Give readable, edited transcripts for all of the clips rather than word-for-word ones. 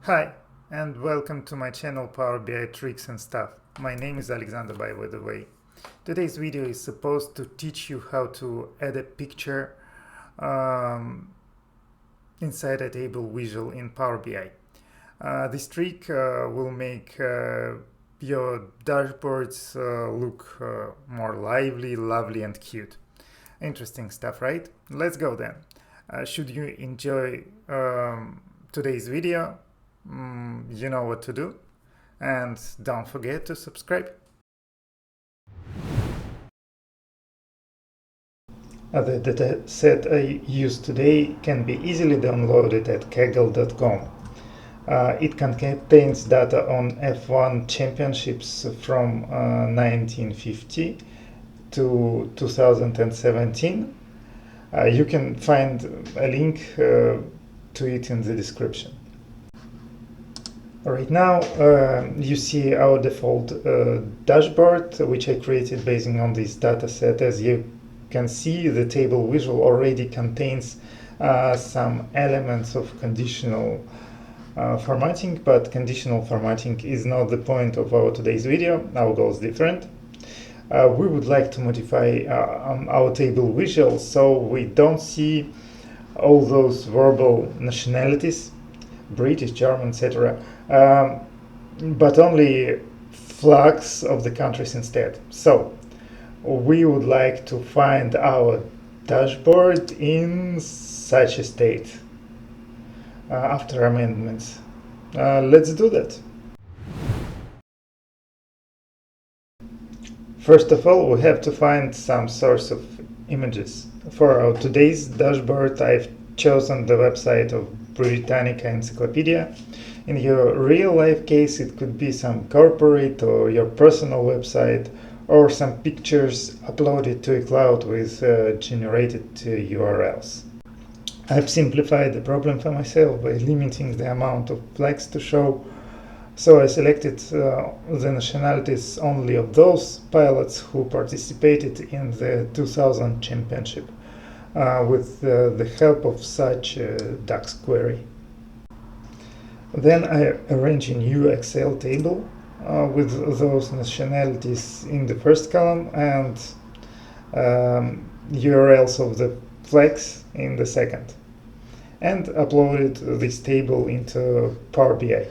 Hi, and welcome to my channel Power BI Tricks and Stuff. My name is Alexander, by the way. Today's video is supposed to teach you how to add a picture inside a table visual in Power BI. This trick will make your dashboards look more lively, lovely, and cute. Interesting stuff, right? Let's go then. Should you enjoy today's video, you know what to do, and don't forget to subscribe. The data set I use today can be easily downloaded at kaggle.com. It contains data on F1 championships from 1950 to 2017. You can find a link to it in the description. Right now, you see our default dashboard, which I created based on this data set. As you can see, the table visual already contains some elements of conditional formatting, but conditional formatting is not the point of our today's video. Our goal is different. We would like to modify our table visual so we don't see all those verbal nationalities, British, German, etc., but only flags of the countries instead. So we would like to find our dashboard in such a state after amendments. Let's do that. First of all, we have to find some source of images. For our today's dashboard, I've chosen the website of Britannica Encyclopedia. In your real-life case, it could be some corporate or your personal website, or some pictures uploaded to a cloud with generated URLs. I've simplified the problem for myself by limiting the amount of flags to show, so I selected the nationalities only of those pilots who participated in the 2000 championship with the help of such a DAX query. Then I arrange a new Excel table with those nationalities in the first column and URLs of the flags in the second, and uploaded this table into Power BI.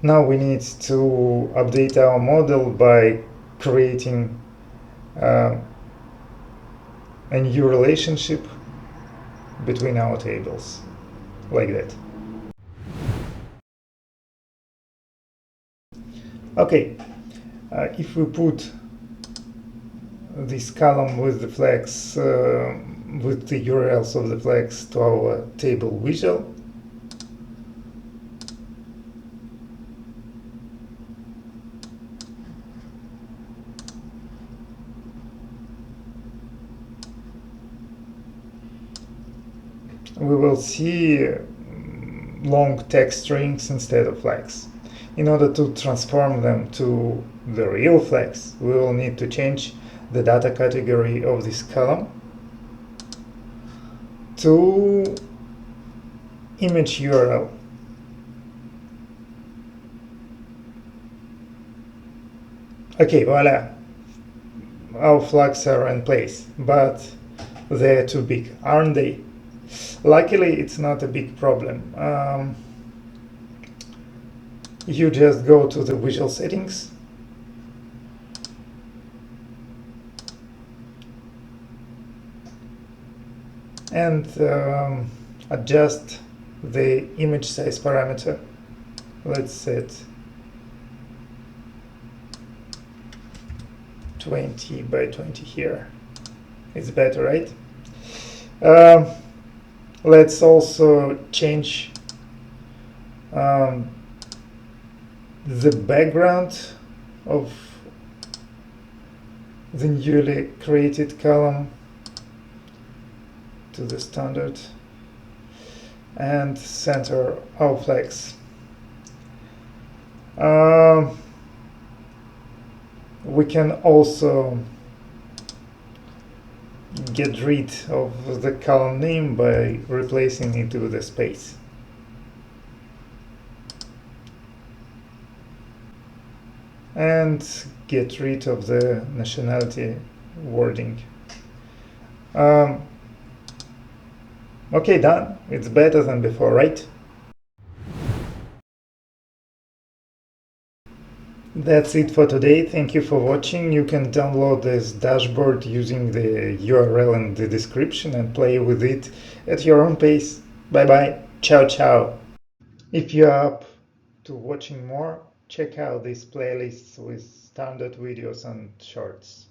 Now we need to update our model by creating a new relationship between our tables, like that. Okay, if we put this column with the flags, with the URLs of the flags to our table visual, we will see long text strings instead of flags. In order to transform them to the real flags, we will need to change the data category of this column to image URL. Okay, voila, our flags are in place, but they're too big, aren't they? Luckily, it's not a big problem. You just go to the visual settings and adjust the image size parameter. Let's set 20 by 20 here. It's better, right? Let's also change the background of the newly created column to the standard and center our flags. We can also get rid of the column name by replacing it with a space. And get rid of the nationality wording. Okay, done. It's better than before, right? That's it for today. Thank you for watching. You can download this dashboard using the URL in the description and play with it at your own pace. Bye bye. Ciao, ciao. If you're up to watching more, check out these playlists with standard videos and shorts.